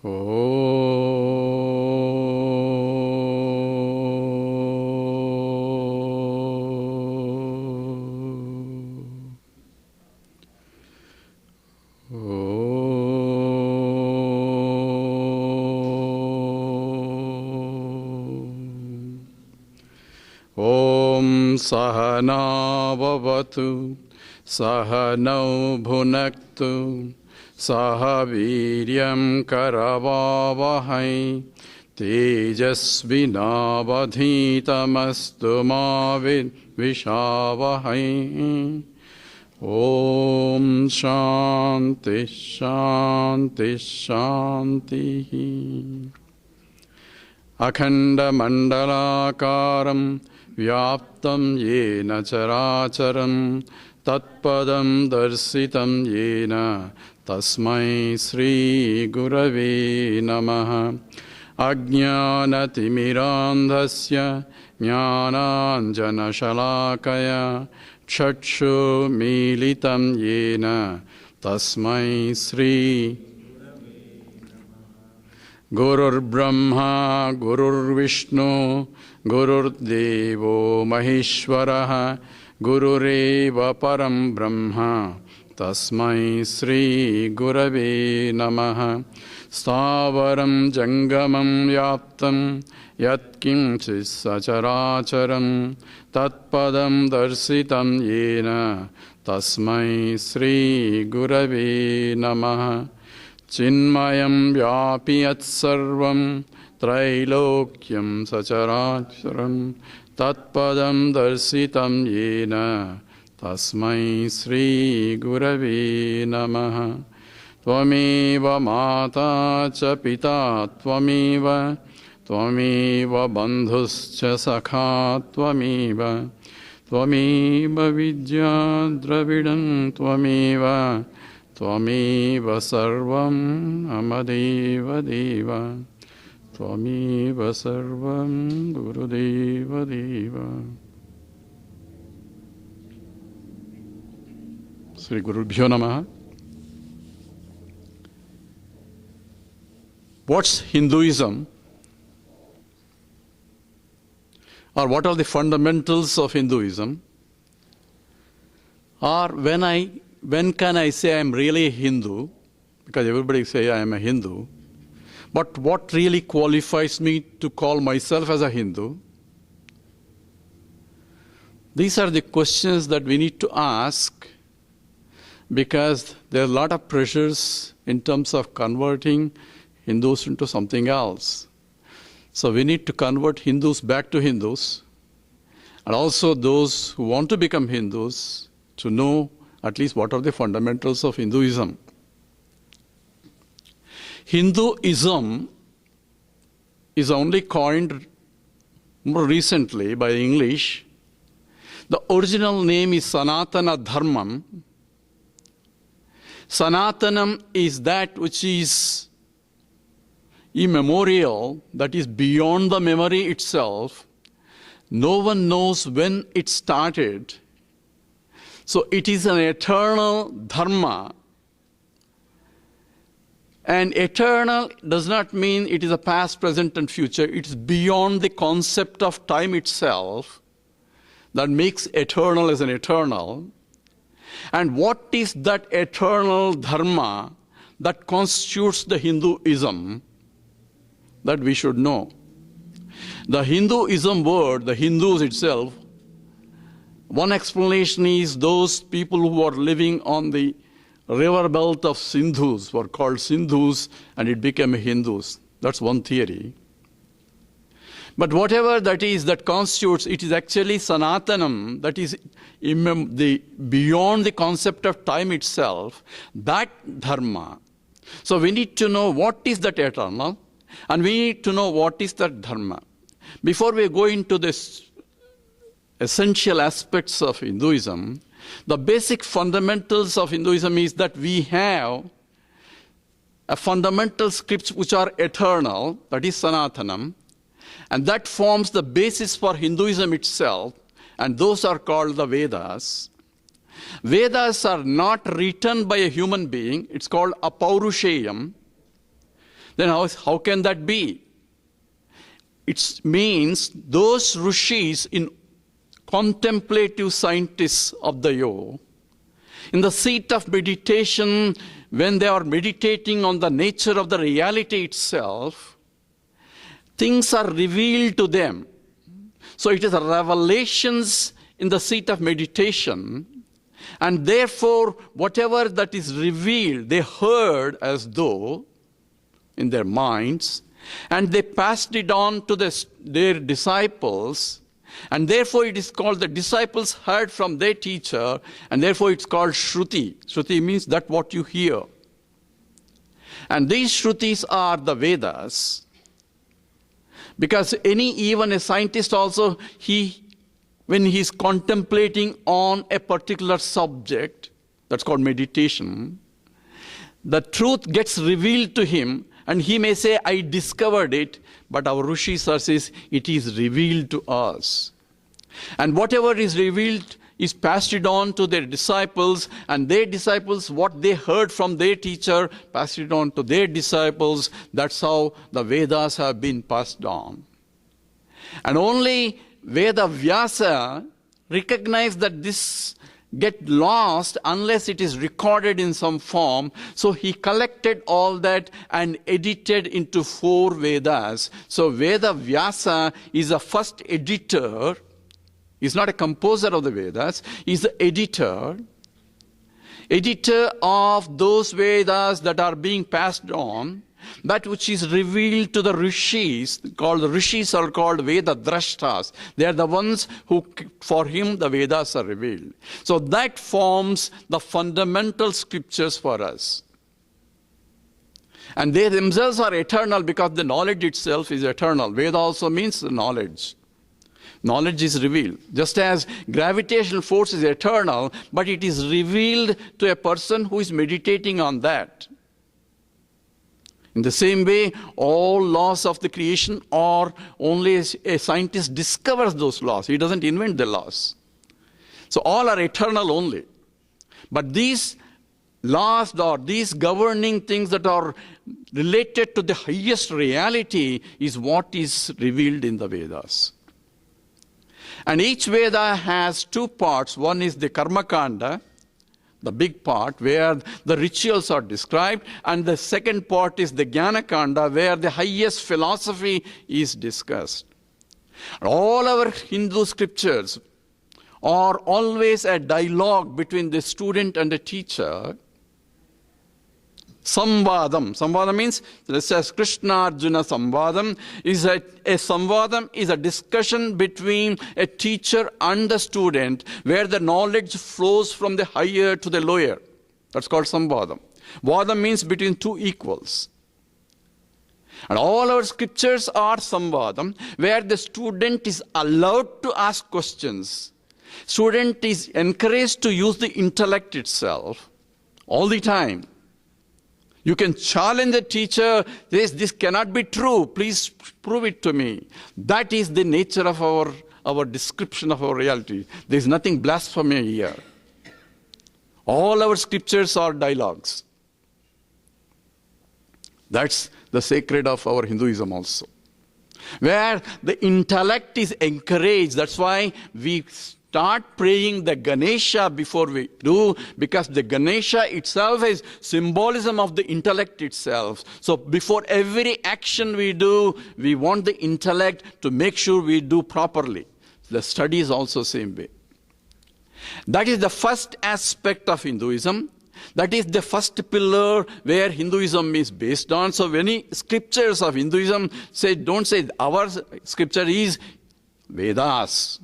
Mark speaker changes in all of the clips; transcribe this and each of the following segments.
Speaker 1: Om Sahana Vavatu Sahanau Bhunaktu Sahaviryam Karavavahai Tejasvinavadhitamastu ma Vishavahai. Om Shanti Shanti Shanti. Akhanda Mandalakaram Vyaptam Yena Characharam Tatpadam Darsitam Yena Tasmai Sri Gurave Namaha. Ajnanatimirandhasya Jnananjana Shalakaya Chakshu Militam Yena Tasmai Sri Gurur Brahma Gurur Vishnu Gurur Devo Maheshwaraha Gurureva Param Brahma Tasmai Sri Gurave Namaha. Stavaram Jangamam Yaptam Yatkinchis Sacharacharam Tatpadam Darsitam Yena Tasmai Sri Gurave Namaha. Chinmayam Vyapi Yat Sarvam Trailokyam Sacharacharam Tatpadam Darsitam Yena Tasmai Sri Gurave Namaha. Tvameva Mata Cha Pita Tvameva Tvameva Bandhuscha Sakha Tvameva Tvameva Vidya Dravidam Tvameva Tvameva Sarvam Amadeva Deva Tvameva Sarvam Gurudeva Deva. Sri Gurubhyo Namaha. What's Hinduism? Or what are the fundamentals of Hinduism? Or when can I say I'm really Hindu? Because everybody say I am a Hindu. But what really qualifies me to call myself as a Hindu? These are the questions that we need to ask, because there are a lot of pressures in terms of converting Hindus into something else. So we need to convert Hindus back to Hindus, and also those who want to become Hindus to know at least what are the fundamentals of Hinduism. Hinduism is only coined more recently by English. The original name is Sanatana Dharmam. Sanatanam is that which is immemorial, that is beyond the memory itself. No one knows when it started. So it is an eternal dharma. And eternal does not mean it is a past, present, and future. It is beyond the concept of time itself that makes eternal as an eternal. And what is that eternal dharma that constitutes the Hinduism that we should know? The Hinduism word, the Hindus itself, one explanation is those people who are living on the river belt of Sindhus were called Sindhus, and it became Hindus. That's one theory. But whatever that is that constitutes, it is actually Sanatanam, that is beyond the concept of time itself, that dharma. So we need to know what is that eternal, and we need to know what is that dharma. Before we go into this essential aspects of Hinduism, the basic fundamentals of Hinduism is that we have a fundamental scripts which are eternal, that is Sanatanam, and that forms the basis for Hinduism itself, and those are called the Vedas. Vedas are not written by a human being, it's called Apaurusheyam. Then how can that be? It means those rishis, in contemplative scientists of the yoga, in the seat of meditation, when they are meditating on the nature of the reality itself, things are revealed to them. So it is revelations in the seat of meditation, and therefore whatever that is revealed, they heard as though in their minds, and they passed it on to their disciples, and therefore it is called the disciples heard from their teacher, and therefore it's called Shruti. Shruti means that what you hear. And these Shrutis are the Vedas. Because even a scientist also, when he's contemplating on a particular subject, that's called meditation, the truth gets revealed to him, and he may say, I discovered it, but our Rishi says it is revealed to us. And whatever is revealed is passed it on to their disciples, and their disciples, what they heard from their teacher, passed it on to their disciples. That's how the Vedas have been passed on. And only Veda Vyasa recognized that this get lost unless it is recorded in some form. So he collected all that and edited into 4 Vedas. So Veda Vyasa is the first editor. He's not a composer of the Vedas. He's the editor of those Vedas that are being passed on. That which is revealed to the rishis, the rishis are called Veda Drashtas. They are the ones who, for him, the Vedas are revealed. So that forms the fundamental scriptures for us. And they themselves are eternal because the knowledge itself is eternal. Veda also means the knowledge. Knowledge is revealed. Just as gravitational force is eternal, but it is revealed to a person who is meditating on that. In the same way, all laws of the creation are only a scientist discovers those laws. He doesn't invent the laws. So all are eternal only. But these laws or these governing things that are related to the highest reality is what is revealed in the Vedas. And each Veda has 2 parts. One is the Karma Kanda, the big part where the rituals are described, and the second part is the Jnana Kanda where the highest philosophy is discussed. All our Hindu scriptures are always a dialogue between the student and the teacher. Samvadam. Samvadam means, let's say Krishna Arjuna Samvadam is a Samvadam is a discussion between a teacher and the student where the knowledge flows from the higher to the lower. That's called Samvadam. Vadam means between 2 equals. And all our scriptures are Samvadam where the student is allowed to ask questions. Student is encouraged to use the intellect itself all the time. You can challenge the teacher, this cannot be true, please prove it to me. That is the nature of our description of our reality. There is nothing blasphemy here. All our scriptures are dialogues. That's the sacred of our Hinduism also. Where the intellect is encouraged, that's why we start praying the Ganesha before we do, because the Ganesha itself is symbolism of the intellect itself. So before every action we do, we want the intellect to make sure we do properly. The study is also same way. That is the first aspect of Hinduism. That is the first pillar where Hinduism is based on. So many scriptures of Hinduism say, don't say our scripture is Vedas.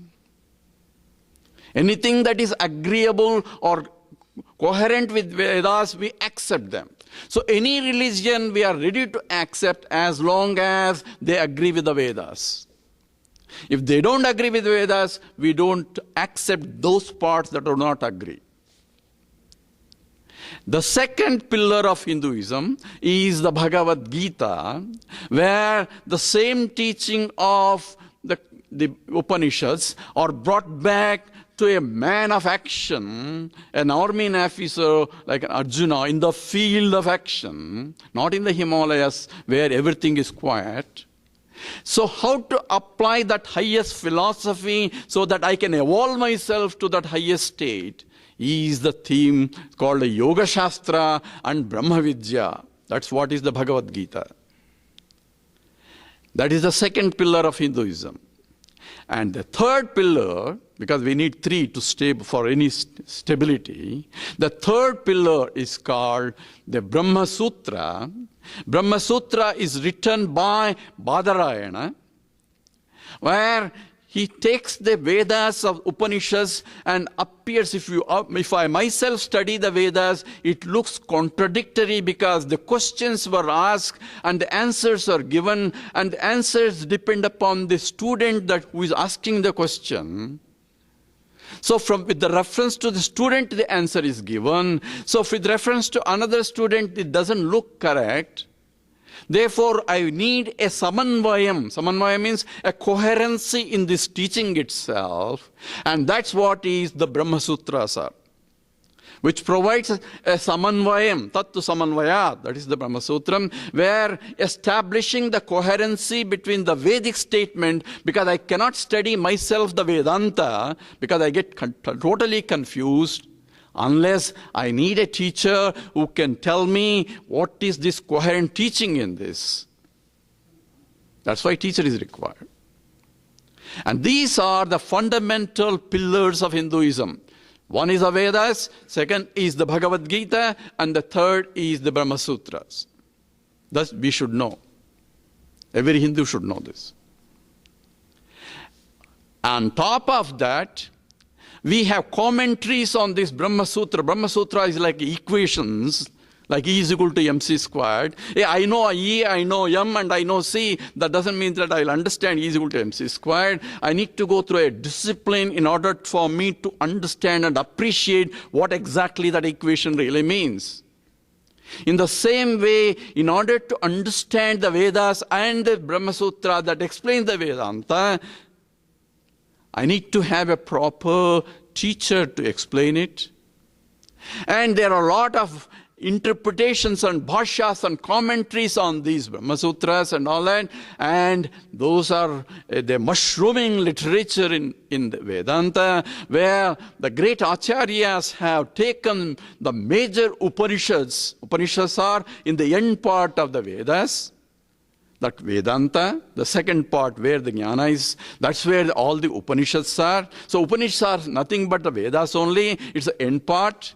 Speaker 1: Anything that is agreeable or coherent with Vedas, we accept them. So any religion we are ready to accept as long as they agree with the Vedas. If they don't agree with Vedas, we don't accept those parts that do not agree. The second pillar of Hinduism is the Bhagavad Gita, where the same teaching of the Upanishads are brought back to a man of action, an army officer like Arjuna in the field of action, not in the Himalayas where everything is quiet. So how to apply that highest philosophy so that I can evolve myself to that highest state is the theme called Yoga Shastra and Brahma Vidya. That's what is the Bhagavad Gita. That is the second pillar of Hinduism. And the third pillar, because we need three to stay for any stability, the third pillar is called the Brahma Sutra. Brahma Sutra is written by Badarayana, where he takes the Vedas of Upanishads and appears, if I myself study the Vedas, it looks contradictory because the questions were asked and the answers are given, and the answers depend upon the student who is asking the question. So with the reference to the student, the answer is given. So with reference to another student, it doesn't look correct. Therefore, I need a samanvayam. Samanvayam means a coherency in this teaching itself. And that's what is the Brahma Sutras are, which provides a samanvayam, tattu samanvayat, that is the Brahma Sutram, where establishing the coherency between the Vedic statement, because I cannot study myself the Vedanta, because I get totally confused, unless I need a teacher who can tell me what is this coherent teaching in this. That's why teacher is required. And these are the fundamental pillars of Hinduism. One is the Vedas, second is the Bhagavad Gita, and the third is the Brahma Sutras. Thus we should know. Every Hindu should know this. On top of that, we have commentaries on this Brahma Sutra. Brahma Sutra is like equations, like E is equal to mc squared. I know E, I know m, and I know c. That doesn't mean that I'll understand E is equal to mc squared. I need to go through a discipline in order for me to understand and appreciate what exactly that equation really means. In the same way, in order to understand the Vedas and the Brahma Sutra that explains the Vedanta, I need to have a proper teacher to explain it. And there are a lot of interpretations and bhashyas and commentaries on these Brahma Sutras and all that. And those are the mushrooming literature in the Vedanta, where the great Acharyas have taken the major Upanishads. Upanishads are in the end part of the Vedas. That Vedanta, the second part where the Jnana is, that's where all the Upanishads are. So Upanishads are nothing but the Vedas only. It's the end part.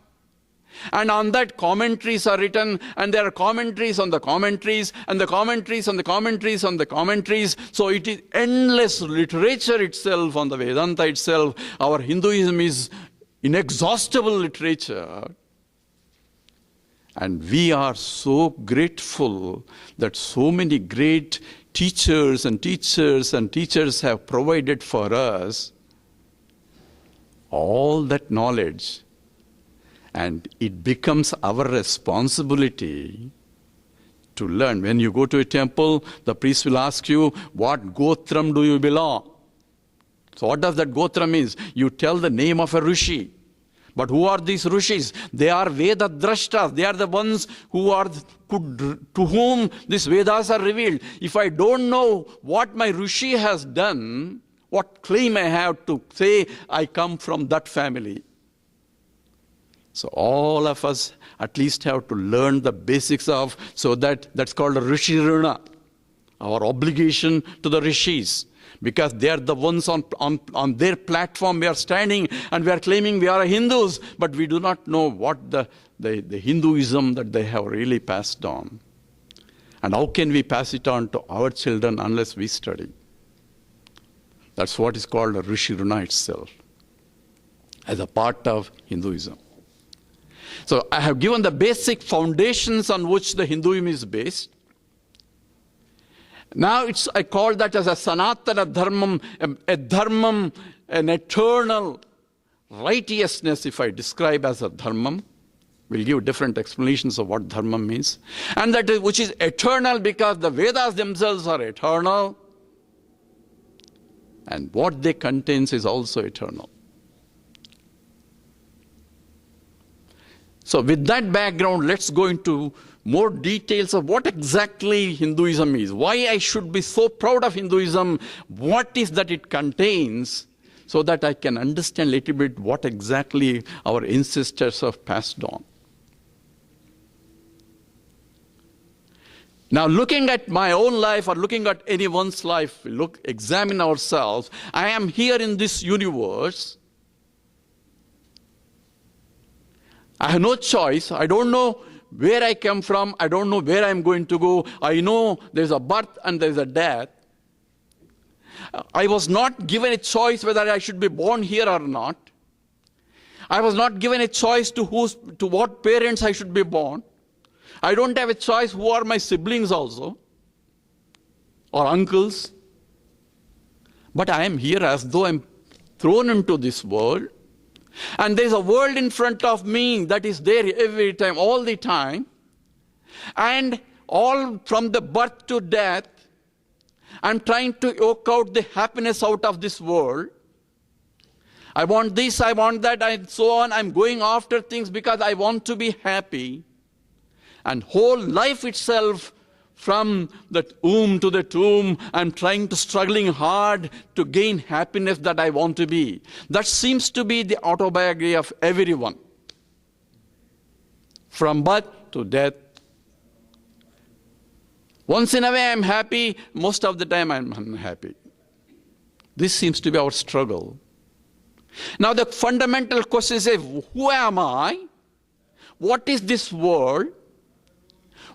Speaker 1: And on that commentaries are written, and there are commentaries on the commentaries, and the commentaries on the commentaries on the commentaries. So it is endless literature itself on the Vedanta itself. Our Hinduism is inexhaustible literature. And we are so grateful that so many great teachers and teachers and teachers have provided for us all that knowledge. And it becomes our responsibility to learn. When you go to a temple, the priest will ask you, what gotram do you belong? So what does that gotra mean? You tell the name of a rishi. But who are these rishis? They are Veda drashtas. They are the ones to whom these Vedas are revealed. If I don't know what my rishi has done, what claim I have to say I come from that family? So all of us at least have to learn the basics of, so that's called a rishi runa, our obligation to the rishis. Because they are the ones on their platform we are standing, and we are claiming we are Hindus, but we do not know what the Hinduism that they have really passed on. And how can we pass it on to our children unless we study? That's what is called a Rishi Runa itself, as a part of Hinduism. So I have given the basic foundations on which the Hinduism is based. Now I call that as a Sanatana Dharmam, a Dharmam, an eternal righteousness, if I describe as a Dharmam. We'll give different explanations of what Dharmam means. And that is, which is eternal because the Vedas themselves are eternal. And what they contain is also eternal. So with that background, let's go into more details of what exactly Hinduism is, why I should be so proud of Hinduism, what is that it contains, so that I can understand a little bit what exactly our ancestors have passed on. Now, looking at my own life or looking at anyone's life, examine ourselves. I am here in this universe. I have no choice. I don't know where I come from. I don't know where I'm going to go. I know there's a birth and there's a death. I was not given a choice whether I should be born here or not. I was not given a choice to what parents I should be born. I don't have a choice who are my siblings also, or uncles. But I am here as though I'm thrown into this world. And there's a world in front of me that is there every time, all the time. And all from the birth to death, I'm trying to yoke out the happiness out of this world. I want this, I want that, and so on. I'm going after things because I want to be happy. And whole life itself, from the womb to the tomb, I'm struggling hard to gain happiness that I want to be. That seems to be the autobiography of everyone. From birth to death. Once in a way I'm happy, most of the time I'm unhappy. This seems to be our struggle. Now the fundamental question is, who am I? What is this world?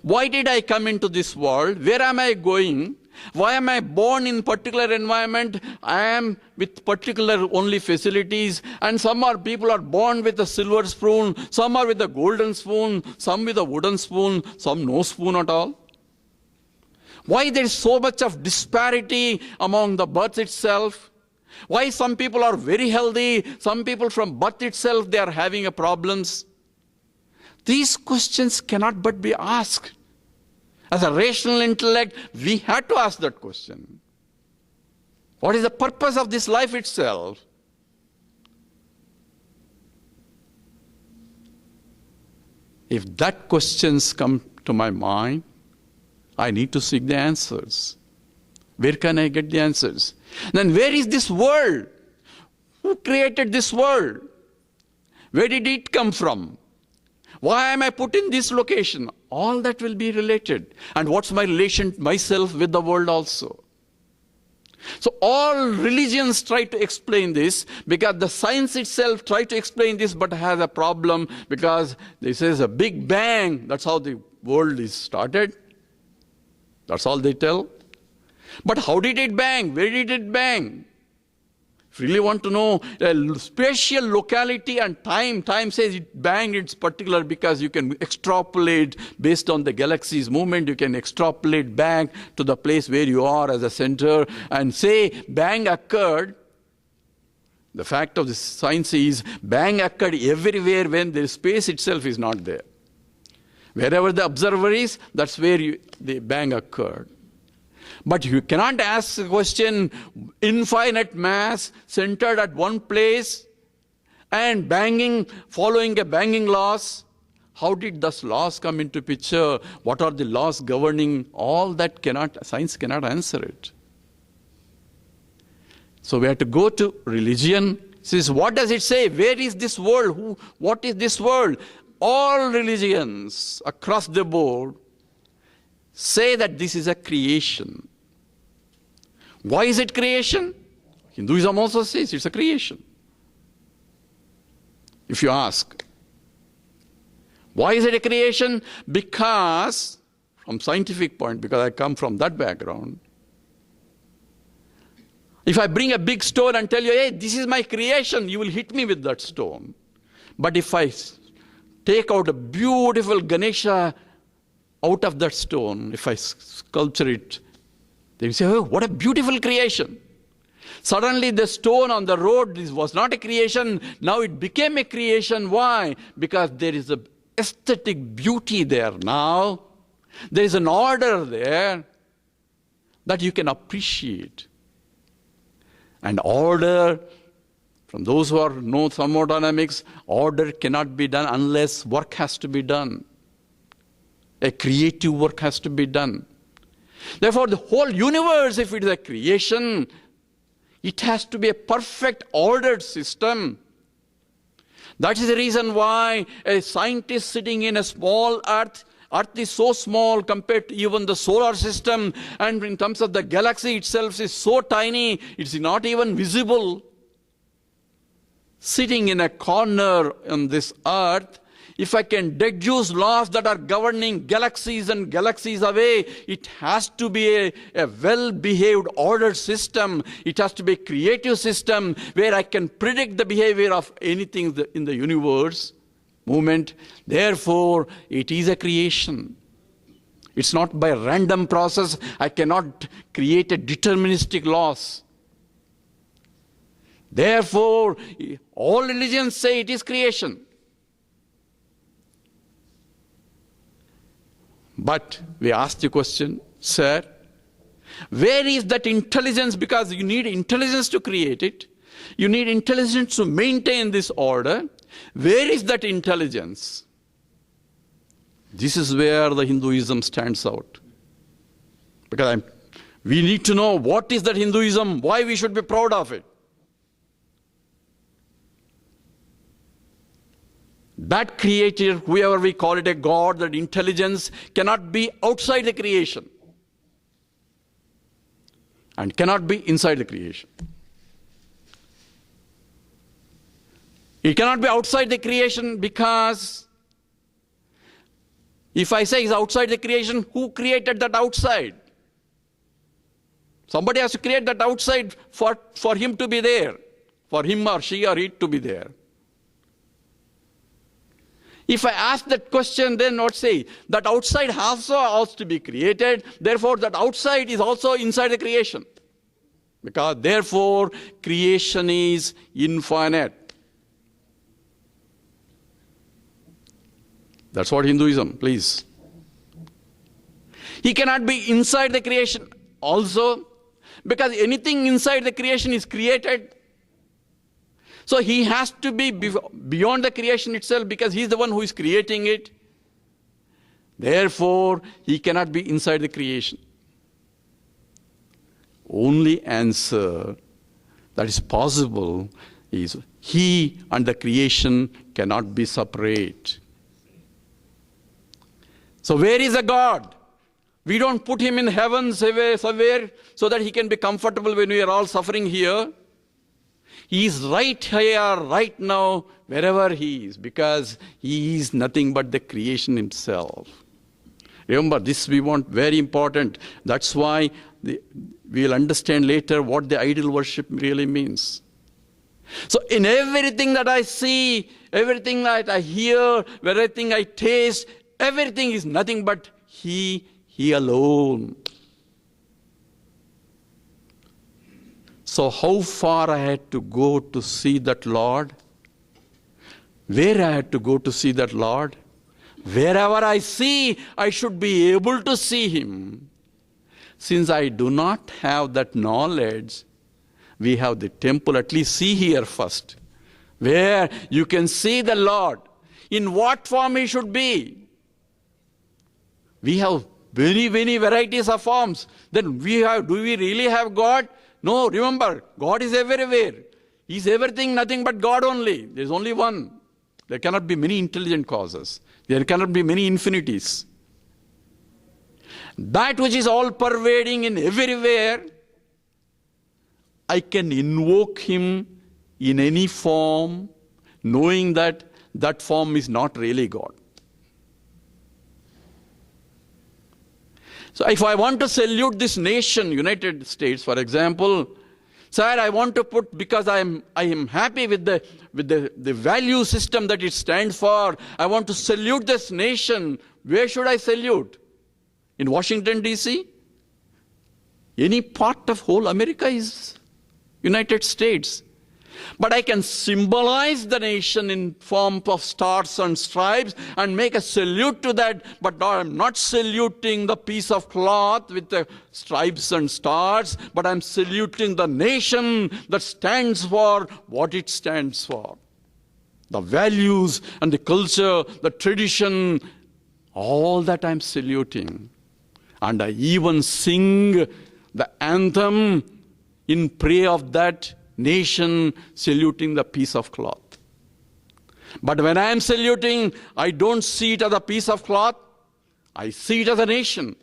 Speaker 1: Why did I come into this world? Where am I going? Why am I born in particular environment? I am with particular only facilities. And people are born with a silver spoon. Some are with a golden spoon. Some with a wooden spoon. Some no spoon at all. Why there is so much of disparity among the birth itself? Why some people are very healthy? Some people from birth itself, they are having problems. These questions cannot but be asked. As a rational intellect, we had to ask that question. What is the purpose of this life itself? If that questions come to my mind, I need to seek the answers. Where can I get the answers? Then where is this world? Who created this world? Where did it come from? Why am I put in this location? All that will be related. And what's my relation myself with the world also? So all religions try to explain this, because the science itself try to explain this, but has a problem, because they say a big bang, that's how the world is started. That's all they tell. But how did it bang? Where did it bang? If you really want to know spatial locality and time, time says it banged, it's particular because you can extrapolate based on the galaxy's movement, you can extrapolate back to the place where you are as a center and say bang occurred. The fact of the science is bang occurred everywhere when the space itself is not there. Wherever the observer is, that's where the bang occurred. But you cannot ask the question, infinite mass centered at one place and banging, following a banging laws. How did those laws come into picture? What are the laws governing? All that science cannot answer it. So we have to go to religion. It says, what does it say? Where is this world? What is this world? All religions across the board say that this is a creation. Why is it creation? Hinduism also says it's a creation. If you ask, why is it a creation? Because, from scientific point, because I come from that background, if I bring a big stone and tell you, hey, this is my creation, you will hit me with that stone. But if I take out a beautiful Ganesha out of that stone, if I sculpture it, they will say, oh, what a beautiful creation. Suddenly the stone on the road was not a creation, now it became a creation. Why? Because there is an aesthetic beauty there now. There is an order there that you can appreciate. And order From those who know thermodynamics, order cannot be done unless work has to be done. A creative work has to be done. Therefore, the whole universe, if it is a creation, it has to be a perfect ordered system. That is the reason why a scientist sitting in a small Earth is so small compared to even the solar system, and in terms of the galaxy itself is so tiny, it's not even visible. Sitting in a corner on this Earth, if I can deduce laws that are governing galaxies and galaxies away, it has to be a well-behaved, ordered system. It has to be a creative system where I can predict the behavior of anything in the universe, movement. Therefore, it is a creation. It's not by random process. I cannot create a deterministic laws. Therefore, all religions say it is creation. But we ask the question, sir, where is that intelligence? Because you need intelligence to create it. You need intelligence to maintain this order. Where is that intelligence? This is where the Hinduism stands out. Because we need to know what is that Hinduism, why we should be proud of it. That creator, whoever we call it a God, that intelligence cannot be outside the creation and cannot be inside the creation. It cannot be outside the creation because if I say it's outside the creation, who created that outside? Somebody has to create that outside for him to be there, for him or she or it to be there. If I ask that question, then what say? That outside also has to be created. Therefore, that outside is also inside the creation. Because therefore, creation is infinite. That's what Hinduism, please. He cannot be inside the creation also, because anything inside the creation is created. So he has to be beyond the creation itself because he's the one who is creating it. Therefore, he cannot be inside the creation. Only answer that is possible is he and the creation cannot be separate. So where is the God? We don't put him in heaven somewhere so that he can be comfortable when we are all suffering here. He is right here, right now, wherever he is, because he is nothing but the creation himself. Remember, this we want very important. That's why we'll understand later what the idol worship really means. So in everything that I see, everything that I hear, everything I taste, everything is nothing but he alone. So how far I had to go to see that Lord? Where I had to go to see that Lord? Wherever I see, I should be able to see him. Since I do not have that knowledge, we have the temple, at least see here first, where you can see the Lord, in what form he should be. We have many, many varieties of forms. Then do we really have God? No, remember, God is everywhere. He is everything, nothing but God only. There is only one. There cannot be many intelligent causes. There cannot be many infinities. That which is all pervading in everywhere, I can invoke him in any form, knowing that that form is not really God. So if I want to salute this nation, United States, for example, sir, I want to put, because I am happy with the value system that it stands for, I want to salute this nation. Where should I salute? In Washington, D.C.? Any part of whole America is United States. But I can symbolize the nation in form of stars and stripes and make a salute to that. But I'm not saluting the piece of cloth with the stripes and stars, but I'm saluting the nation that stands for what it stands for. The values and the culture, the tradition, all that I'm saluting. And I even sing the anthem in praise of that nation, saluting the piece of cloth. But when I am saluting, I don't see it as a piece of cloth. I see it as a nation.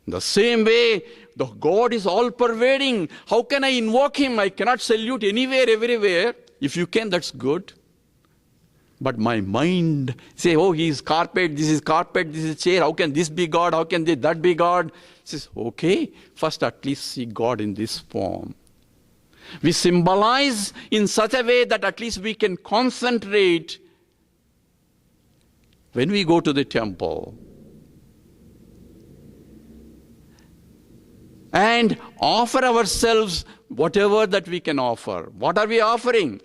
Speaker 1: In the same way, the God is all-pervading. How can I invoke Him? I cannot salute anywhere, everywhere. If you can, that's good. But my mind say, oh, He is carpet, this is chair. How can this be God? How can that be God? Says, okay, first at least see God in this form. We symbolize in such a way that at least we can concentrate when we go to the temple and offer ourselves whatever that we can offer. What are we offering?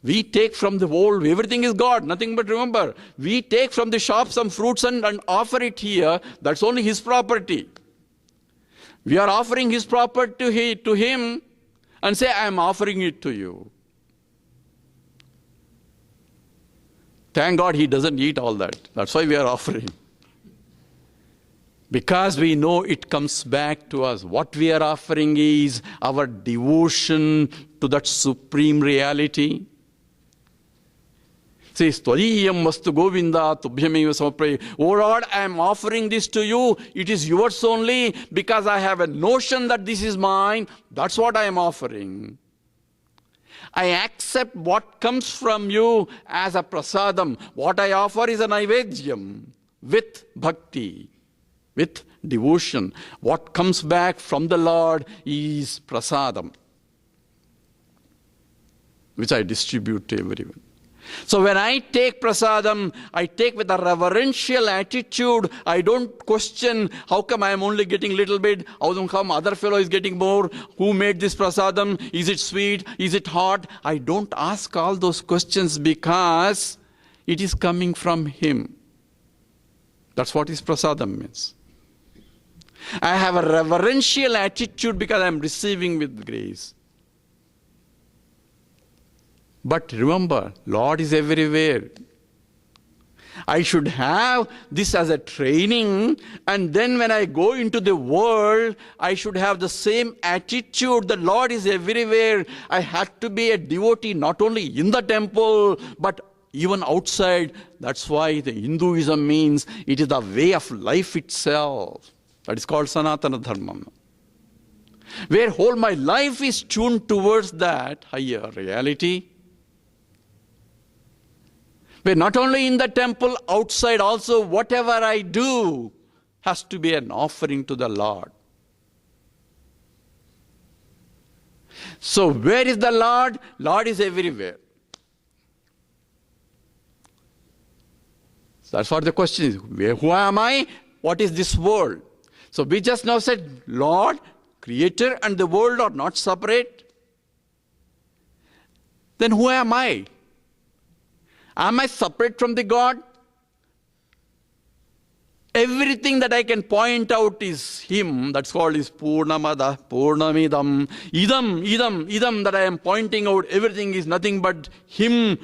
Speaker 1: We take from the world, everything is God, nothing but remember. We take from the shop some fruits and offer it here. That's only His property. We are offering His property to Him and say, I am offering it to you. Thank God He doesn't eat all that. That's why we are offering. Because we know it comes back to us. What we are offering is our devotion to that supreme reality. Says, Tvariyam vastu Govinda tubhyameva samapre. Oh Lord, I am offering this to you. It is yours only because I have a notion that this is mine. That's what I am offering. I accept what comes from you as a prasadam. What I offer is a naivedyam with bhakti, with devotion. What comes back from the Lord is prasadam, which I distribute to everyone. So when I take prasadam, I take with a reverential attitude. I don't question, how come I am only getting a little bit? How come other fellow is getting more? Who made this prasadam? Is it sweet? Is it hot? I don't ask all those questions because it is coming from Him. That's what His prasadam means. I have a reverential attitude because I am receiving with grace. But remember, Lord is everywhere. I should have this as a training, and then when I go into the world, I should have the same attitude. The Lord is everywhere. I have to be a devotee not only in the temple, but even outside. That's why the Hinduism means it is the way of life itself. That is called Sanatana Dharma. Where whole my life is tuned towards that higher reality. Where not only in the temple, outside also, whatever I do has to be an offering to the Lord. So where is the Lord? Lord is everywhere. So that's what the question is. Who am I? What is this world? So we just now said, Lord, Creator and the world are not separate. Then who am I? Am I separate from the God? Everything that I can point out is Him. That's called is Purnamada, Purnamidam. Idam that I am pointing out, everything is nothing but Him.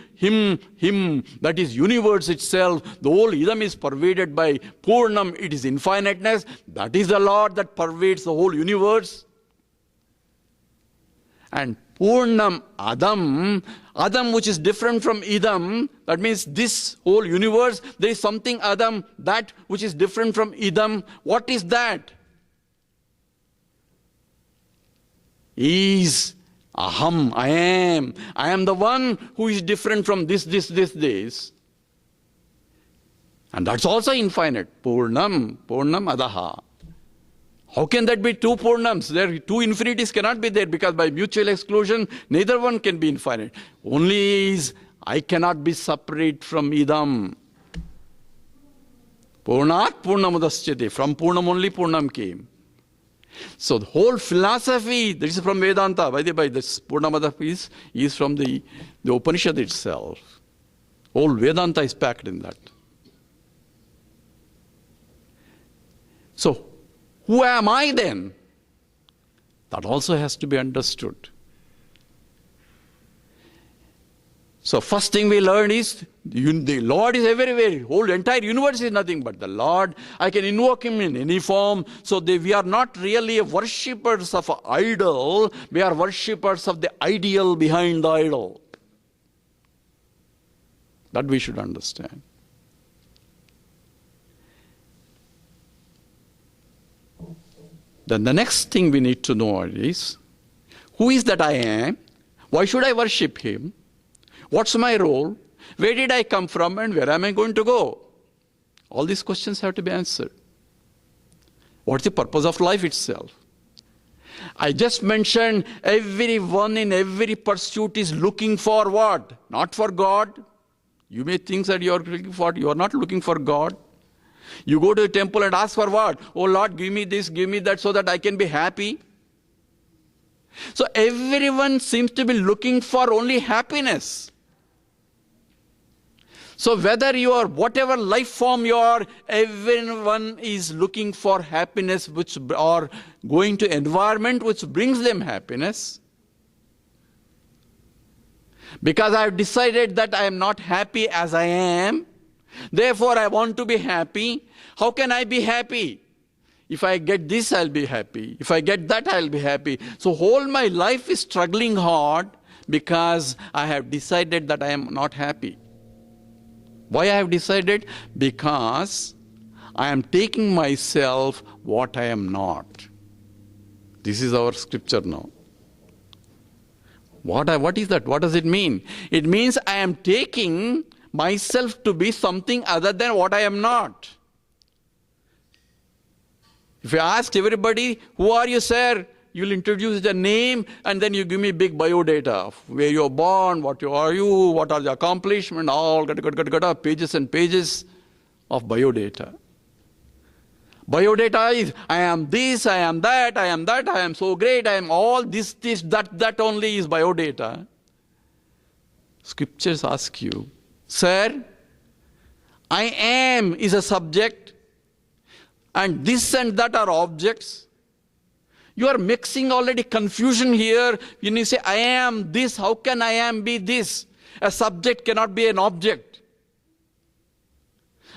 Speaker 1: That is universe itself. The whole Idam is pervaded by Purnam. It is infiniteness. That is the Lord that pervades the whole universe. And Purnam Adam which is different from Idam, that means this whole universe, there is something Adam, that which is different from Idam. What is that? Is Aham, I am. I am the one who is different from this. And that's also infinite. Purnam Adaha. How can that be two Purnams? There two infinities cannot be there because by mutual exclusion, neither one can be infinite. Only is I cannot be separate from Idam. Purnat Purnamudashyate. From Purnam only Purnam came. So the whole philosophy, this is from Vedanta. By the way, this Purnamada piece is from the Upanishad itself. Whole Vedanta is packed in that. So, who am I then? That also has to be understood. So first thing we learn is the Lord is everywhere. Whole entire universe is nothing but the Lord. I can invoke Him in any form. So we are not really worshippers of an idol. We are worshippers of the ideal behind the idol. That we should understand. Then the next thing we need to know is, who is that I am? Why should I worship Him? What's my role? Where did I come from and where am I going to go? All these questions have to be answered. What's the purpose of life itself? I just mentioned everyone in every pursuit is looking for what? Not for God. You may think that you are looking for, you are not looking for God. You go to a temple and ask for what? Oh Lord, give me this, give me that so that I can be happy. So everyone seems to be looking for only happiness. So whether you are whatever life form you are, everyone is looking for happiness or going to environment which brings them happiness. Because I have decided that I am not happy as I am, therefore I want to be happy. How can I be happy? If I get this, I'll be happy. If I get that, I'll be happy. So whole my life is struggling hard because I have decided that I am not happy. Why I have decided? Because I am taking myself what I am not. This is our scripture now. What is that? What does it mean? It means I am taking myself to be something other than what I am not. If I ask everybody, who are you, sir? You'll introduce the name and then you give me big biodata of where you're born, what are you, what are the accomplishments, all pages and pages of biodata. Biodata is, I am this, I am that, I am that, I am so great, I am all this, that only is biodata. Scriptures ask you, sir, I am is a subject and this and that are objects. You are mixing already confusion here. When you say, I am this, how can I am be this? A subject cannot be an object.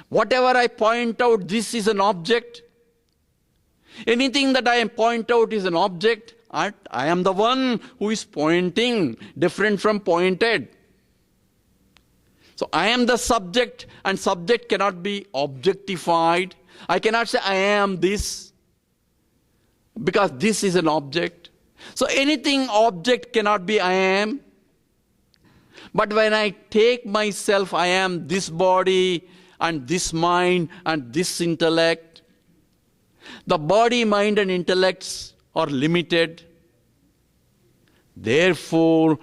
Speaker 1: Whatever I point out, this is an object. Anything that I point out is an object. I am the one who is pointing, different from pointed. So I am the subject, and subject cannot be objectified. I cannot say I am this, because this is an object. So anything object cannot be I am. But when I take myself, I am this body and this mind and this intellect. The body, mind and intellects are limited. Therefore,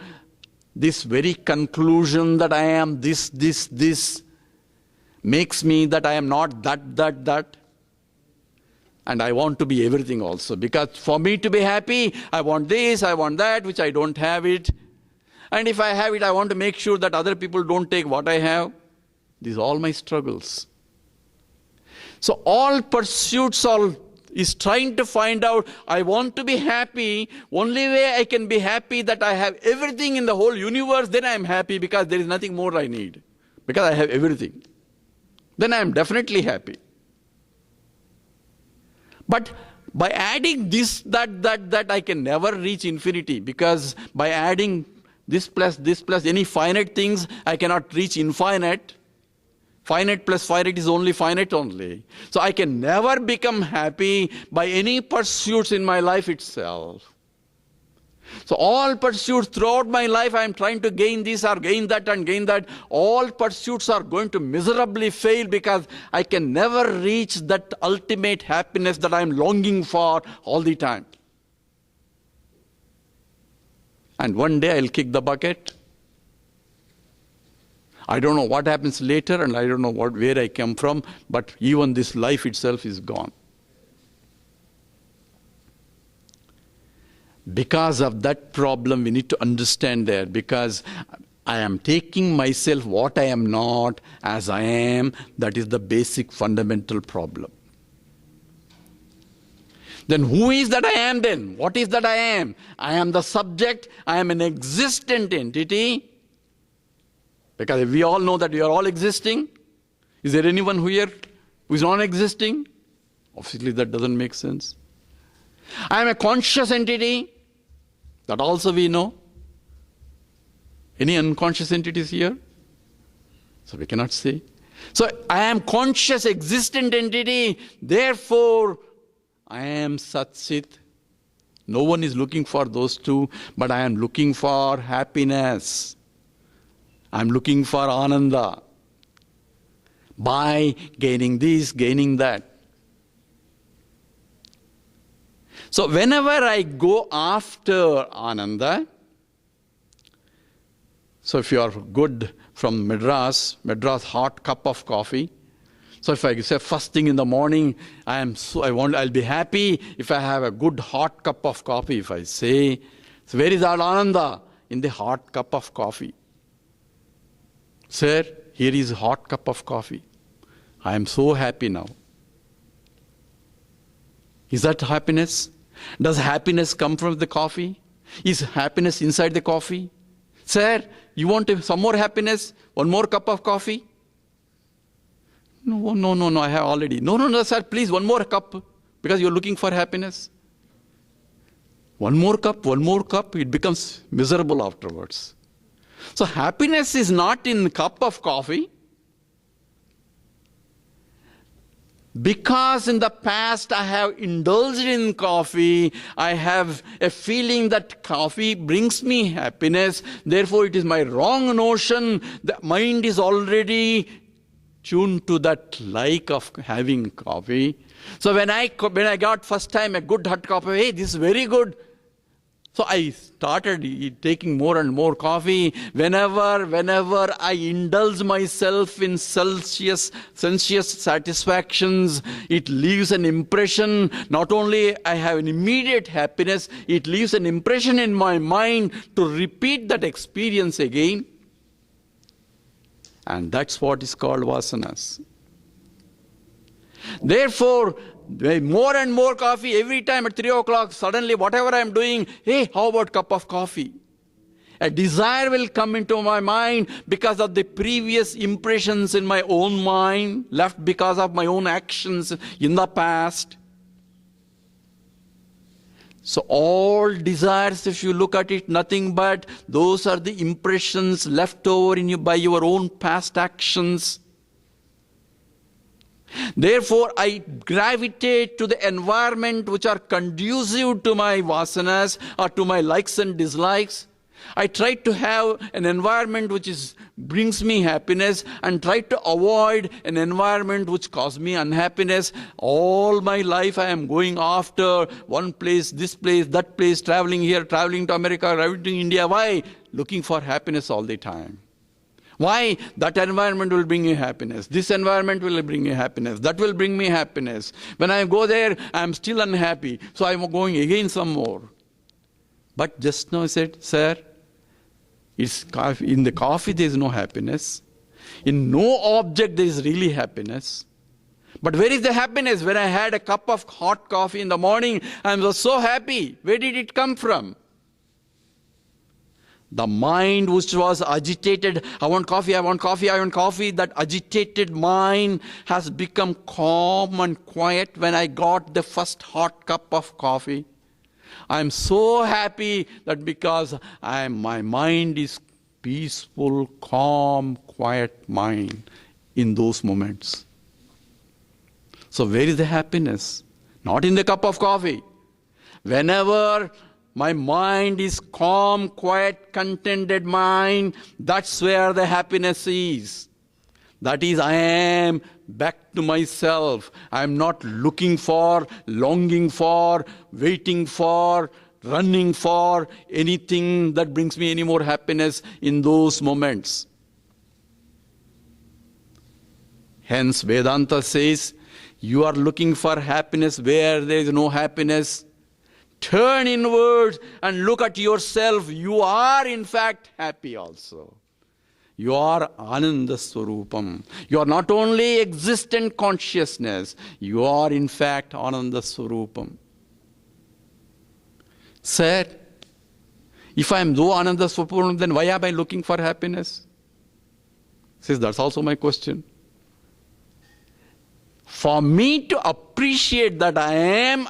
Speaker 1: this very conclusion that I am this makes me that I am not that. And I want to be everything also. Because for me to be happy, I want this, I want that, which I don't have it. And if I have it, I want to make sure that other people don't take what I have. These are all my struggles. So all pursuits is trying to find out, I want to be happy. Only way I can be happy that I have everything in the whole universe, then I am happy because there is nothing more I need. Because I have everything. Then I am definitely happy. But by adding this, that, I can never reach infinity, because by adding this plus any finite things, I cannot reach infinite. Finite plus finite is only finite only. So I can never become happy by any pursuits in my life itself. So all pursuits throughout my life, I am trying to gain this or gain that and gain that. All pursuits are going to miserably fail because I can never reach that ultimate happiness that I am longing for all the time. And one day I'll kick the bucket. I don't know what happens later and I don't know where I come from, but even this life itself is gone. Because of that problem, we need to understand that, because I am taking myself what I am not as I am. That is the basic fundamental problem. Then who is that I am then? What is that I am? I am the subject. I am an existent entity. Because we all know that we are all existing. Is there anyone here who is non-existing? Obviously that doesn't make sense. I am a conscious entity. That also we know. Any unconscious entities here? So we cannot say. So I am conscious existent entity. Therefore, I am Sat-Chit. No one is looking for those two, but I am looking for happiness. I am looking for Ananda. By gaining this, gaining that. So whenever I go after Ananda, so if you are good from Madras hot cup of coffee. So if I say first thing in the morning, I'll be happy if I have a good hot cup of coffee. If I say, so where is our Ananda? In the hot cup of coffee. Sir, here is a hot cup of coffee. I am so happy now. Is that happiness? Does happiness come from the coffee? Is happiness inside the coffee? Sir, you want some more happiness? One more cup of coffee? No, I have already. No, sir, please, one more cup. Because you're looking for happiness. One more cup, it becomes miserable afterwards. So happiness is not in the cup of coffee. Because in the past I have indulged in coffee, I have a feeling that coffee brings me happiness. Therefore, it is my wrong notion. The mind is already tuned to that like of having coffee. So when I got first time a good hot coffee, hey, this is very good. So I started taking more and more coffee. Whenever I indulge myself in sensuous satisfactions, it leaves an impression. Not only I have an immediate happiness, it leaves an impression in my mind to repeat that experience again. And that's what is called vasanas. Therefore, more and more coffee every time at 3 o'clock, suddenly whatever I am doing, hey, how about cup of coffee? A desire will come into my mind because of the previous impressions in my own mind, left because of my own actions in the past. So all desires, if you look at it, nothing but those are the impressions left over in you by your own past actions. Therefore, I gravitate to the environment which are conducive to my vasanas or to my likes and dislikes. I try to have an environment which brings me happiness and try to avoid an environment which causes me unhappiness. All my life I am going after one place, this place, that place, traveling here, traveling to America, traveling to India. Why? Looking for happiness all the time. Why? That environment will bring you happiness. This environment will bring you happiness. That will bring me happiness. When I go there, I am still unhappy. So I am going again some more. But just now I said, sir, in the coffee there is no happiness. In no object there is really happiness. But where is the happiness? When I had a cup of hot coffee in the morning, I was so happy. Where did it come from? The mind which was agitated, I want coffee, that agitated mind has become calm and quiet when I got the first hot cup of coffee. I am so happy that because my mind is peaceful, calm, quiet mind in those moments. So where is the happiness? Not in the cup of coffee. Whenever my mind is calm, quiet, contented mind, that's where the happiness is. That is, I am back to myself. I am not looking for, longing for, waiting for, running for anything that brings me any more happiness in those moments. Hence, Vedanta says, you are looking for happiness where there is no happiness. turn inwards and look at yourself, you are in fact happy also. You are Ananda Swarupam. You are not only existent consciousness, you are in fact Ananda Swarupam. Sir, if I am though Ananda Swarupam, then why am I looking for happiness? Says, that's also my question. For me to appreciate that I am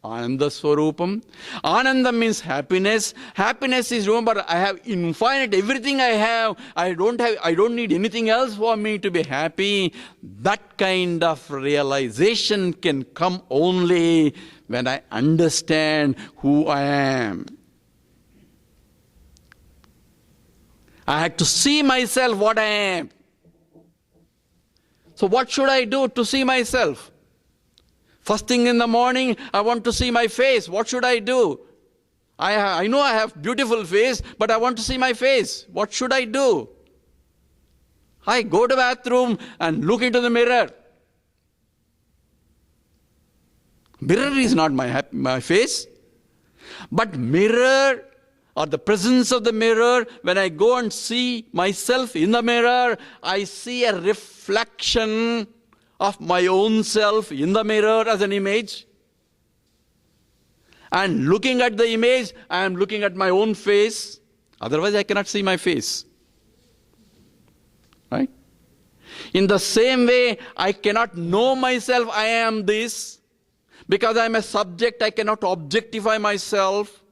Speaker 1: Ananda Swarupam. Ananda means happiness. Happiness is, remember, I have infinite, everything I have. I don't need anything else for me to be happy. That kind of realization can come only when I understand who I am. I had to see myself what I am. So what should I do to see myself? First thing in the morning, I want to see my face. What should I do? I know I have beautiful face, but I want to see my face. What should I do? I go to the bathroom and look into the mirror. Mirror is not my face. But mirror, or the presence of the mirror, when I go and see myself in the mirror, I see a reflection of my own self in the mirror as an image. And looking at the image, I am looking at my own face. Otherwise, I cannot see my face. Right? In the same way, I cannot know myself, I am this. Because I am a subject, I cannot objectify myself.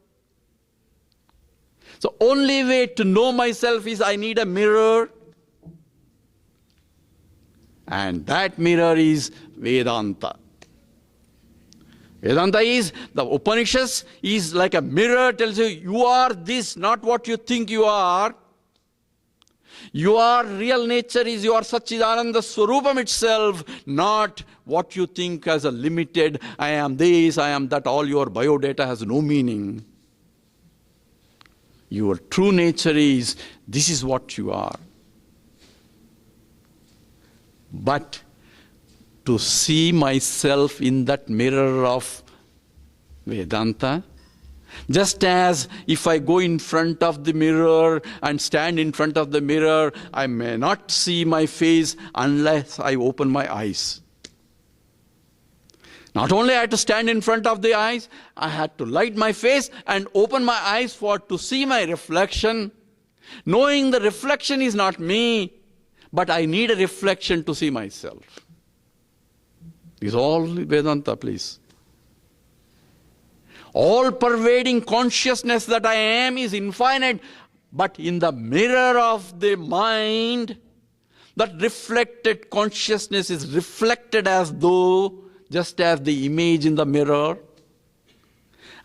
Speaker 1: So only way to know myself is I need a mirror. And that mirror is Vedanta. Vedanta is, the Upanishads is like a mirror, tells you, you are this, not what you think you are. Your real nature is your Satchidananda Swarupam itself, not what you think as a limited, I am this, I am that, all your biodata has no meaning. Your true nature is, this is what you are. But to see myself in that mirror of Vedanta, just as if I go in front of the mirror and stand in front of the mirror, I may not see my face unless I open my eyes. Not only I had to stand in front of the eyes, I had to light my face and open my eyes to see my reflection, knowing the reflection is not me, but I need a reflection to see myself. Is all Vedanta, please. All-pervading consciousness that I am is infinite, but in the mirror of the mind, that reflected consciousness is reflected as though, just as the image in the mirror.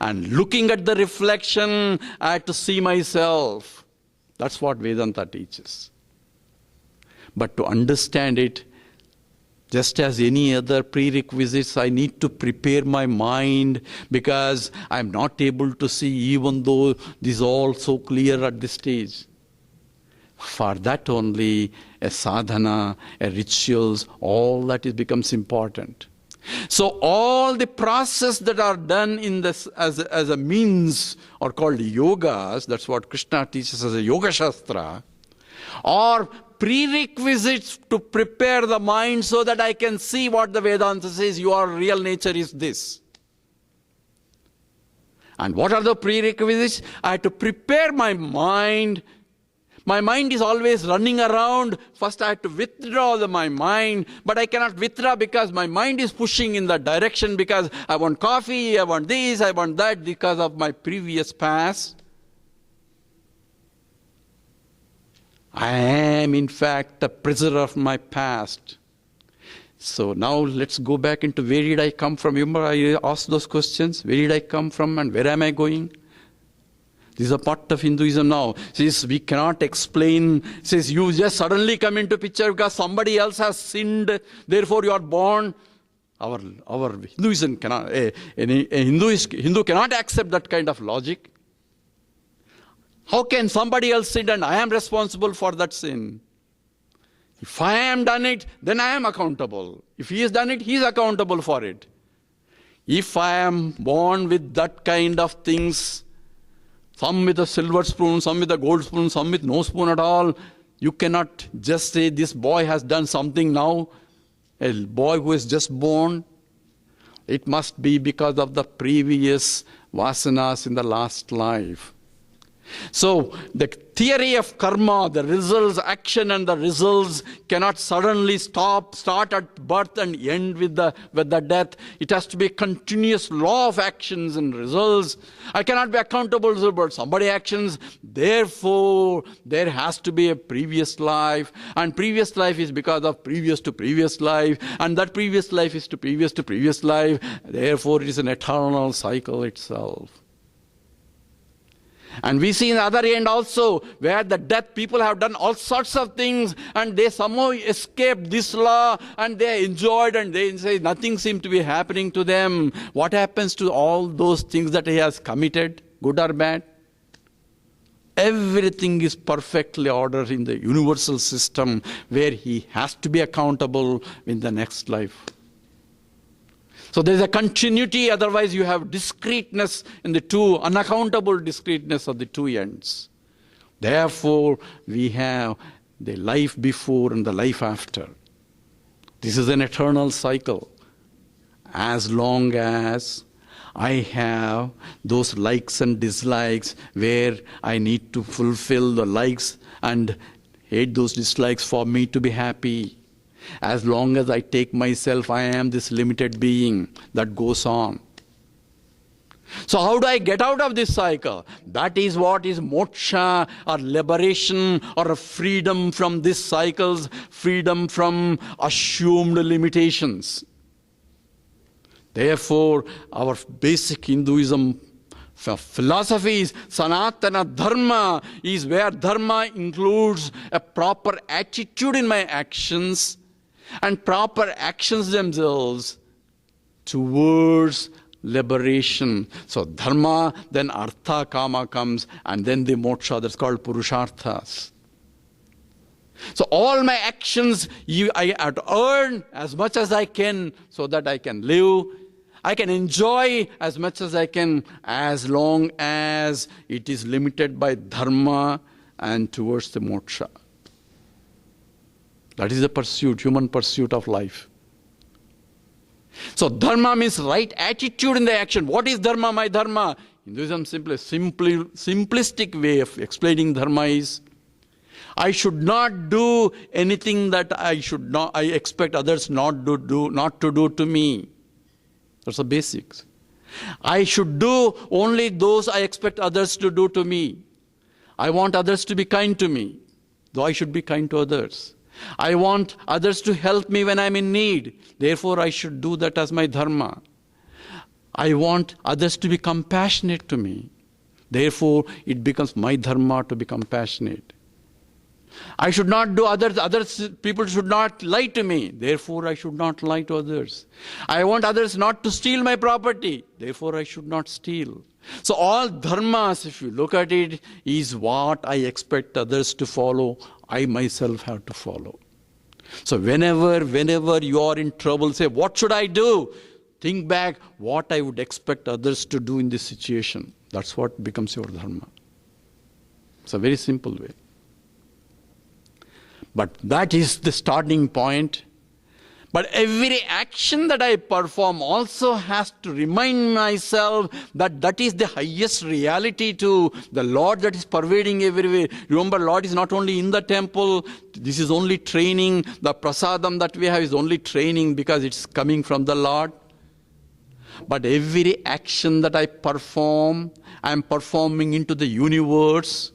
Speaker 1: And looking at the reflection, I had to see myself. That's what Vedanta teaches. But to understand it, just as any other prerequisites, I need to prepare my mind because I'm not able to see, even though this is all so clear at this stage. For that only a sadhana, a rituals, all that becomes important. So all the process that are done in this as a means are called yogas. That's what Krishna teaches as a yoga shastra, or prerequisites to prepare the mind so that I can see what the Vedanta says, your real nature is this. And what are the prerequisites? I have to prepare my mind. My mind is always running around. First I have to withdraw my mind, but I cannot withdraw because my mind is pushing in that direction because I want coffee, I want this, I want that because of my previous past. I am, in fact, a prisoner of my past. So now let's go back into where did I come from. Remember I asked those questions. Where did I come from and where am I going? This is a part of Hinduism now. Says we cannot explain. Says you just suddenly come into picture because somebody else has sinned. Therefore you are born. Our Hinduism cannot, a Hindu cannot accept that kind of logic. How can somebody else sin and I am responsible for that sin? If I am done it, then I am accountable. If he has done it, he is accountable for it. If I am born with that kind of things, some with a silver spoon, some with a gold spoon, some with no spoon at all, you cannot just say this boy has done something now. A boy who is just born, it must be because of the previous vasanas in the last life. So the theory of karma, the results, action and the results cannot suddenly start at birth and end with the death. It has to be a continuous law of actions and results. I cannot be accountable for somebody's actions. Therefore, there has to be a previous life. And previous life is because of previous to previous life. And that previous life is to previous life. Therefore, it is an eternal cycle itself. And we see in the other end also, where the death, people have done all sorts of things and they somehow escaped this law and they enjoyed and they say nothing seemed to be happening to them. What happens to all those things that he has committed, good or bad? Everything is perfectly ordered in the universal system where he has to be accountable in the next life. So there is a continuity, otherwise you have discreteness in the two, unaccountable discreteness of the two ends. Therefore, we have the life before and the life after. This is an eternal cycle. As long as I have those likes and dislikes where I need to fulfill the likes and hate those dislikes for me to be happy. As long as I take myself, I am this limited being that goes on. So how do I get out of this cycle? That is what is moksha or liberation or a freedom from these cycles, freedom from assumed limitations. Therefore, our basic Hinduism philosophy is Sanatana Dharma, is where dharma includes a proper attitude in my actions and proper actions themselves towards liberation. So dharma, then artha, kama comes, and then the moksha, that's called purusharthas. So all my actions, I have to earn as much as I can so that I can live. I can enjoy as much as I can as long as it is limited by dharma and towards the moksha. That is the pursuit, human pursuit of life. So dharma means right attitude in the action. What is dharma, my dharma? Hinduism simplistic way of explaining dharma is, I should not do anything that I expect others not to do to me. That's the basics. I should do only those I expect others to do to me. I want others to be kind to me, though I should be kind to others. I want others to help me when I'm in need. Therefore, I should do that as my dharma. I want others to be compassionate to me. Therefore, it becomes my dharma to be compassionate. I should not do people should not lie to me. Therefore, I should not lie to others. I want others not to steal my property. Therefore, I should not steal. So all dharmas, if you look at it, is what I expect others to follow, I myself have to follow. So whenever you are in trouble, say, what should I do? Think back what I would expect others to do in this situation. That's what becomes your dharma. It's a very simple way. But that is the starting point. But every action that I perform also has to remind myself that that is the highest reality to the Lord that is pervading everywhere. Remember, Lord is not only in the temple. This is only training. The prasadam that we have is only training because it's coming from the Lord. But every action that I perform, I am performing into the universe.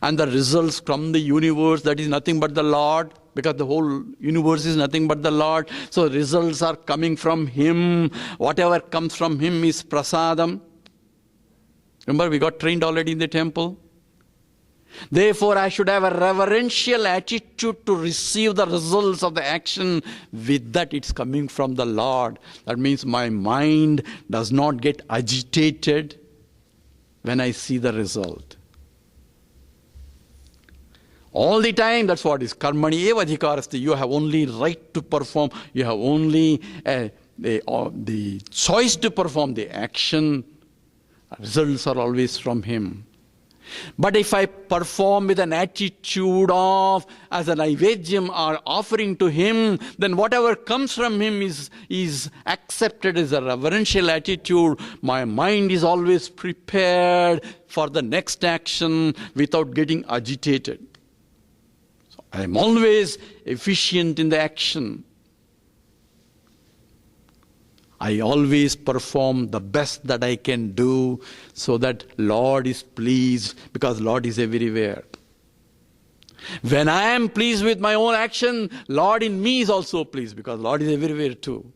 Speaker 1: And the results from the universe, that is nothing but the Lord, because the whole universe is nothing but the Lord. So results are coming from Him. Whatever comes from Him is prasadam. Remember, we got trained already in the temple. Therefore, I should have a reverential attitude to receive the results of the action. With that, it's coming from the Lord. That means my mind does not get agitated when I see the result. All the time, that's what is karmani eva adhikarasti. You have only right to perform. You have only a the choice to perform the action, results are always from him. But if I perform with an attitude of as an naivedyam or offering to him, then whatever comes from him is accepted as a reverential attitude. My mind is always prepared for the next action without getting agitated. So I am always efficient in the action. I always perform the best that I can do so that Lord is pleased, because Lord is everywhere. When I am pleased with my own action, Lord in me is also pleased, because Lord is everywhere too.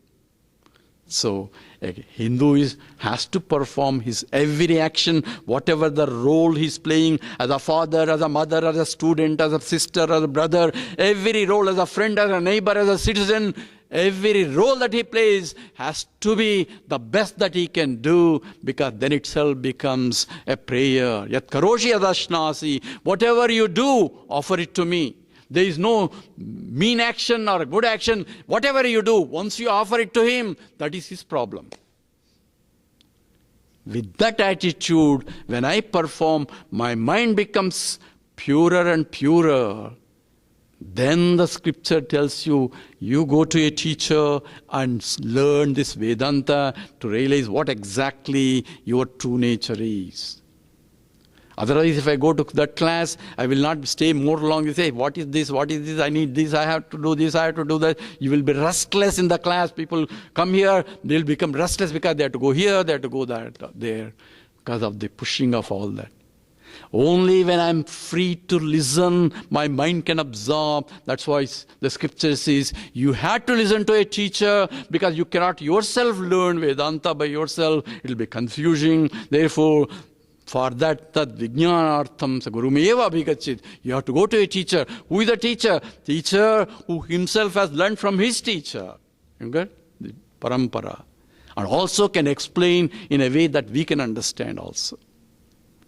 Speaker 1: So a Hindu has to perform his every action, whatever the role he's playing, as a father, as a mother, as a student, as a sister, as a brother, every role, as a friend, as a neighbor, as a citizen. Every role that he plays has to be the best that he can do, because then itself becomes a prayer. Yat karoshi adashnasi. Whatever you do, offer it to me. There is no mean action or good action. Whatever you do, once you offer it to him, that is his problem. With that attitude, when I perform, my mind becomes purer and purer. Then the scripture tells you, you go to a teacher and learn this Vedanta to realize what exactly your true nature is. Otherwise, if I go to that class, I will not stay more long. You say, what is this? What is this? I need this. I have to do this. I have to do that. You will be restless in the class. People come here, they will become restless because they have to go here, they have to go there, because of the pushing of all that. Only when I'm free to listen, my mind can absorb. That's why the scripture says you have to listen to a teacher, because you cannot yourself learn Vedanta by yourself. It will be confusing. Therefore, for that, tad vijnanartham gurumeva bhigachit. You have to go to a teacher. Who is the teacher? Teacher who himself has learned from his teacher. You get the parampara. And also can explain in a way that we can understand also.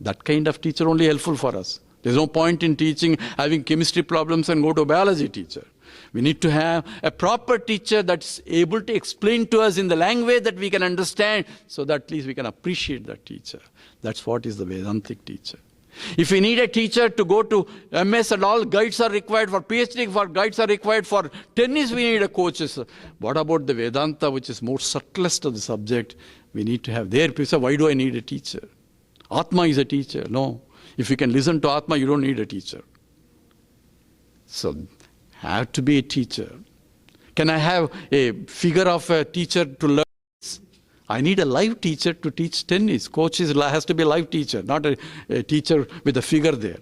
Speaker 1: That kind of teacher only helpful for us. There's no point in teaching, having chemistry problems and go to a biology teacher. We need to have a proper teacher that's able to explain to us in the language that we can understand, so that at least we can appreciate that teacher. That's what is the Vedantic teacher. If we need a teacher to go to MS and all, guides are required. For PhD, for guides are required. For tennis, we need a coach. What about the Vedanta, which is more subtlest of the subject? We need to have their teacher. Why do I need a teacher? Atma is a teacher. No. If you can listen to Atma, you don't need a teacher. So, have to be a teacher. Can I have a figure of a teacher to learn? I need a live teacher to teach tennis. Coach has to be a live teacher, not a teacher with a figure there.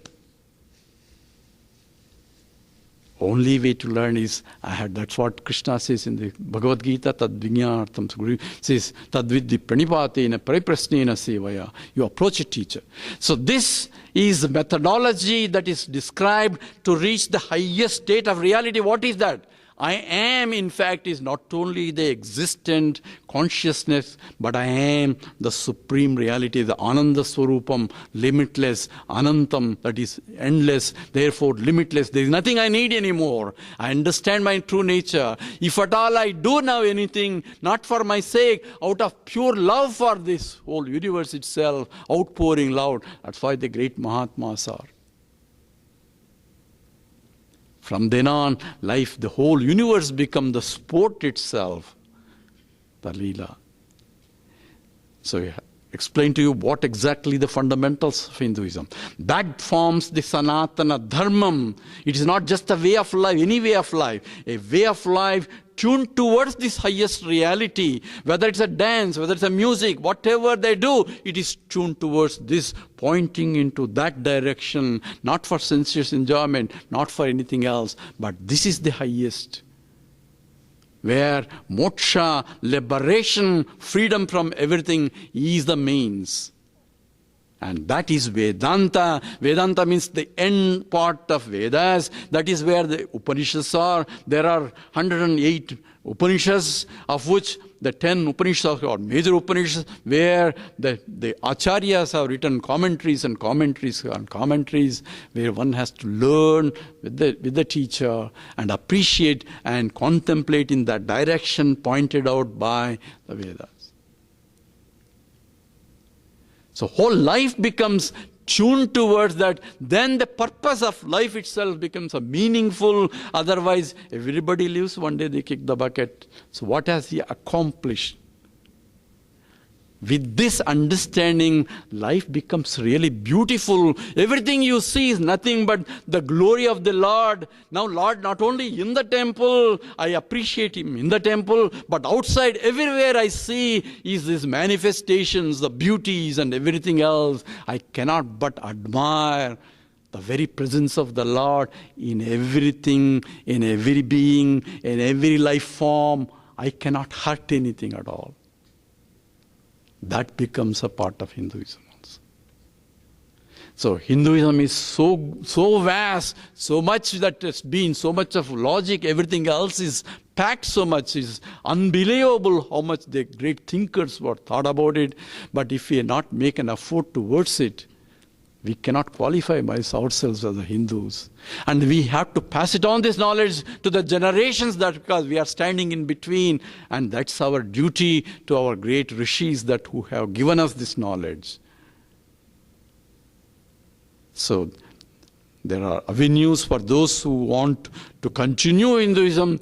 Speaker 1: Only way to learn is, that's what Krishna says in the Bhagavad Gita, tad vijnanartham. Guru says, tad vidhi pranipatena pariprasnena sevaya. You approach a teacher. So this is the methodology that is described to reach the highest state of reality. What is that? I am, in fact, is not only the existent consciousness, but I am the supreme reality, the Ananda Swarupam, limitless, Anantam, that is endless, therefore limitless. There is nothing I need anymore. I understand my true nature. If at all I do now anything, not for my sake, out of pure love for this whole universe itself, outpouring love, that's why the great Mahatmas are. From then on, life, the whole universe become the sport itself, the Leela. So I explain to you what exactly the fundamentals of Hinduism. That forms the Sanatana Dharmam. It is not just a way of life, any way of life. A way of life tuned towards this highest reality. Whether it's a dance, whether it's a music, whatever they do, it is tuned towards this, pointing into that direction, not for sensuous enjoyment, not for anything else, but this is the highest. Where moksha, liberation, freedom from everything is the means. And that is Vedanta. Vedanta means the end part of Vedas. That is where the Upanishads are. There are 108 Upanishads, of which the 10 Upanishads or major Upanishads where the Acharyas have written commentaries and commentaries and commentaries, where one has to learn with the teacher and appreciate and contemplate in that direction pointed out by the Vedas. So whole life becomes tuned towards that. Then the purpose of life itself becomes a meaningful. Otherwise, everybody lives, one day they kick the bucket. So what has he accomplished? With this understanding, life becomes really beautiful. Everything you see is nothing but the glory of the Lord. Now, Lord, not only in the temple, I appreciate Him in the temple, but outside, everywhere I see is these manifestations, the beauties and everything else. I cannot but admire the very presence of the Lord in everything, in every being, in every life form. I cannot hurt anything at all. That becomes a part of Hinduism also. So Hinduism is so vast, so much that has been, so much of logic, everything else is packed so much. It's unbelievable how much the great thinkers were thought about it. But if we not make an effort towards it, we cannot qualify ourselves as the Hindus. And we have to pass it on, this knowledge, to the generations, that because we are standing in between. And that's our duty to our great rishis who have given us this knowledge. So there are avenues for those who want to continue Hinduism.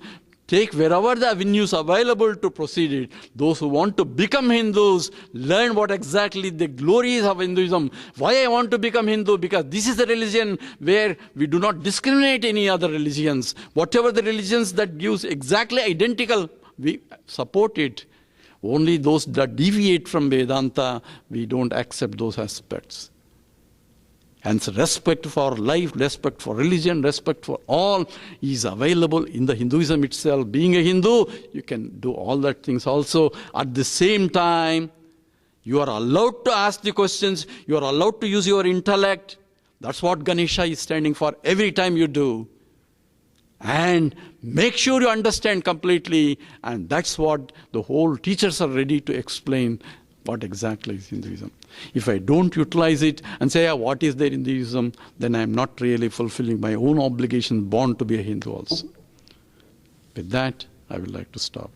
Speaker 1: Take wherever the avenues available to proceed it. Those who want to become Hindus, learn what exactly the glory is of Hinduism. Why I want to become Hindu? Because this is the religion where we do not discriminate any other religions. Whatever the religions that gives exactly identical, we support it. Only those that deviate from Vedanta, we don't accept those aspects. Hence, respect for life, respect for religion, respect for all is available in the Hinduism itself. Being a Hindu, you can do all that things also. At the same time, you are allowed to ask the questions. You are allowed to use your intellect. That's what Ganesha is standing for every time you do. And make sure you understand completely. And that's what the whole teachers are ready to explain. What exactly is Hinduism? If I don't utilize it and say, what is there in Hinduism, then I am not really fulfilling my own obligation born to be a Hindu also. With that, I would like to stop.